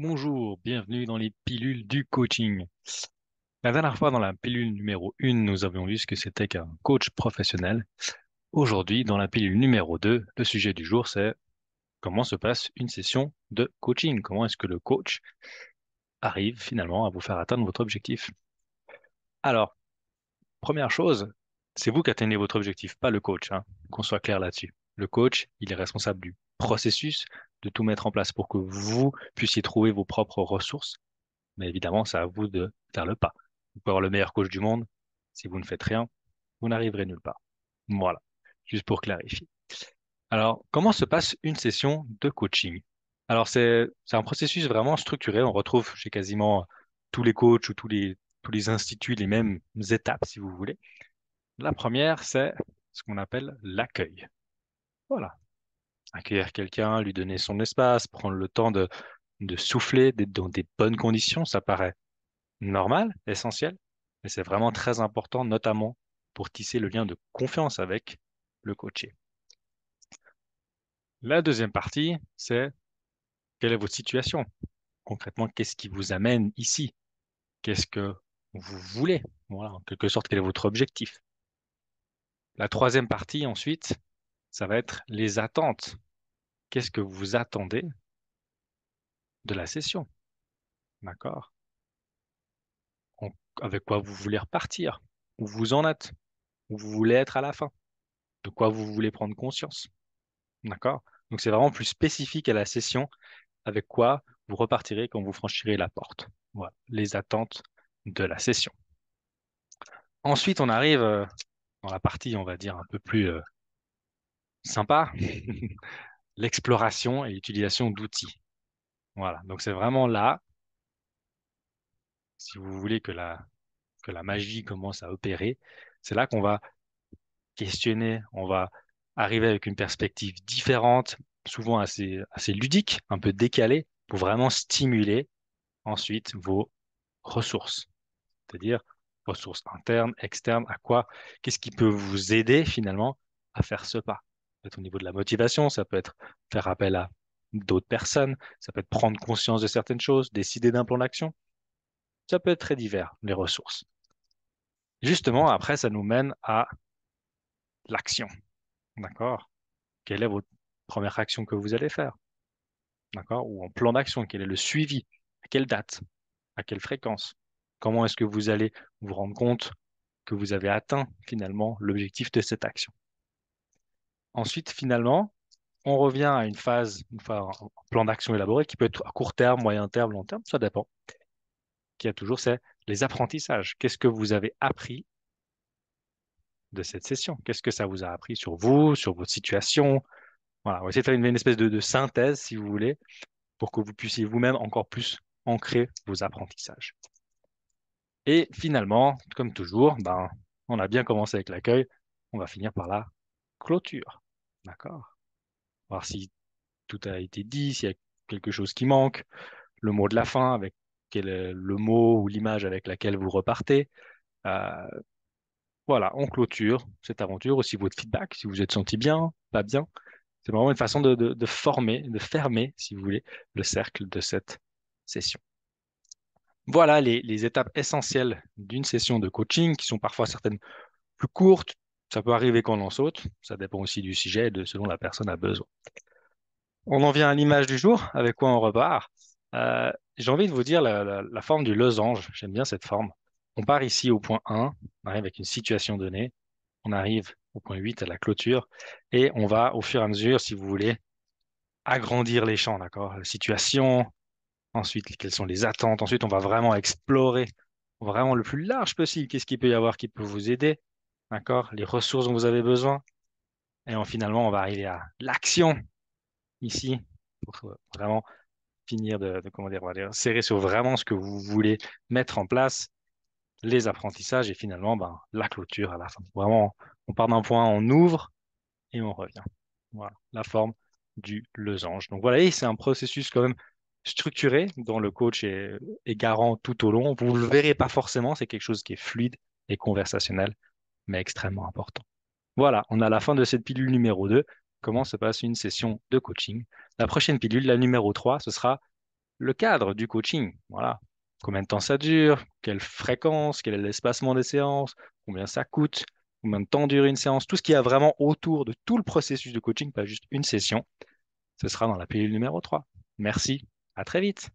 Bonjour, bienvenue dans les pilules du coaching. La dernière fois, dans la pilule numéro 1, nous avions vu ce que c'était qu'un coach professionnel. Aujourd'hui, dans la pilule numéro 2, le sujet du jour, c'est comment se passe une session de coaching. Comment est-ce que le coach arrive finalement à vous faire atteindre votre objectif? Alors, première chose, c'est vous qui atteignez votre objectif, pas le coach, hein, qu'on soit clair là-dessus. Le coach, il est responsable du processus, de tout mettre en place pour que vous puissiez trouver vos propres ressources. Mais évidemment, c'est à vous de faire le pas. Vous pouvez avoir le meilleur coach du monde. Si vous ne faites rien, vous n'arriverez nulle part. Voilà. Juste pour clarifier. Alors, comment se passe une session de coaching? Alors, c'est un processus vraiment structuré. On retrouve chez quasiment tous les coachs ou tous les instituts les mêmes étapes, si vous voulez. La première, c'est ce qu'on appelle l'accueil. Voilà. Accueillir quelqu'un, lui donner son espace, prendre le temps de souffler, d'être dans des bonnes conditions, ça paraît normal, essentiel, mais c'est vraiment très important, notamment pour tisser le lien de confiance avec le coaché. La deuxième partie, c'est quelle est votre situation? Concrètement, qu'est-ce qui vous amène ici? Qu'est-ce que vous voulez? Voilà, en quelque sorte, quel est votre objectif? La troisième partie, ensuite, ça va être les attentes. Qu'est-ce que vous attendez de la session? D'accord? En- Avec quoi vous voulez repartir? Où vous en êtes? Où vous voulez être à la fin? De quoi vous voulez prendre conscience? D'accord? Donc c'est vraiment plus spécifique à la session avec quoi vous repartirez quand vous franchirez la porte. Voilà, les attentes de la session. Ensuite, on arrive dans la partie, on va dire, un peu plus sympa, l'exploration et l'utilisation d'outils. Voilà, donc c'est vraiment là, si vous voulez que la magie commence à opérer, c'est là qu'on va questionner, on va arriver avec une perspective différente, souvent assez ludique, un peu décalée, pour vraiment stimuler ensuite vos ressources, c'est-à-dire ressources internes, externes, à quoi, qu'est-ce qui peut vous aider finalement à faire ce pas. Ça peut être au niveau de la motivation, ça peut être faire appel à d'autres personnes, ça peut être prendre conscience de certaines choses, décider d'un plan d'action, ça peut être très divers, les ressources. Justement, après, ça nous mène à l'action, d'accord? Quelle est votre première action que vous allez faire, d'accord? Ou en plan d'action, quel est le suivi? À quelle date? À quelle fréquence? Comment est-ce que vous allez vous rendre compte que vous avez atteint finalement l'objectif de cette action? Ensuite, finalement, on revient à une phase, un plan d'action élaboré qui peut être à court terme, moyen terme, long terme, ça dépend. Qui a toujours, c'est les apprentissages. Qu'est-ce que vous avez appris de cette session? Qu'est-ce que ça vous a appris sur vous, sur votre situation? Voilà, on va essayer de faire une espèce de synthèse, si vous voulez, pour que vous puissiez vous-même encore plus ancrer vos apprentissages. Et finalement, comme toujours, ben, on a bien commencé avec l'accueil, on va finir par la clôture. D'accord? Voir si tout a été dit, s'il y a quelque chose qui manque, le mot de la fin, avec quel est le mot ou l'image avec laquelle vous repartez. Euh, voilà, on clôture cette aventure, aussi votre feedback, si vous êtes senti bien, pas bien. C'est vraiment une façon de former, de fermer, si vous voulez, le cercle de cette session. Voilà les étapes essentielles d'une session de coaching qui sont parfois certaines plus courtes. Ça peut arriver qu'on en saute. Ça dépend aussi du sujet et de ce dont la personne a besoin. On en vient à l'image du jour, avec quoi on repart. J'ai envie de vous dire la forme du losange. J'aime bien cette forme. On part ici au point 1, on arrive avec une situation donnée, on arrive au point 8 à la clôture, et on va au fur et à mesure, si vous voulez, agrandir les champs, d'accord? La situation, ensuite, quelles sont les attentes, ensuite, on va vraiment explorer vraiment le plus large possible. Qu'est-ce qu'il peut y avoir qui peut vous aider, d'accord? Les ressources dont vous avez besoin, et finalement, on va arriver à l'action ici, pour vraiment finir comment dire, on va dire, serrer sur vraiment ce que vous voulez mettre en place, les apprentissages et finalement ben, la clôture à la fin. Vraiment, on part d'un point, on ouvre et on revient. Voilà, la forme du losange. Donc voilà, et c'est un processus quand même structuré dont le coach est garant tout au long. Vous ne le verrez pas forcément, c'est quelque chose qui est fluide et conversationnel, mais extrêmement important. Voilà, on a la fin de cette pilule numéro 2. Comment se passe une session de coaching? La prochaine pilule, la numéro 3, ce sera le cadre du coaching. Voilà. Combien de temps ça dure, quelle fréquence, quel est l'espacement des séances, combien ça coûte, combien de temps dure une séance, tout ce qu'il y a vraiment autour de tout le processus de coaching, pas juste une session, ce sera dans la pilule numéro 3. Merci, à très vite.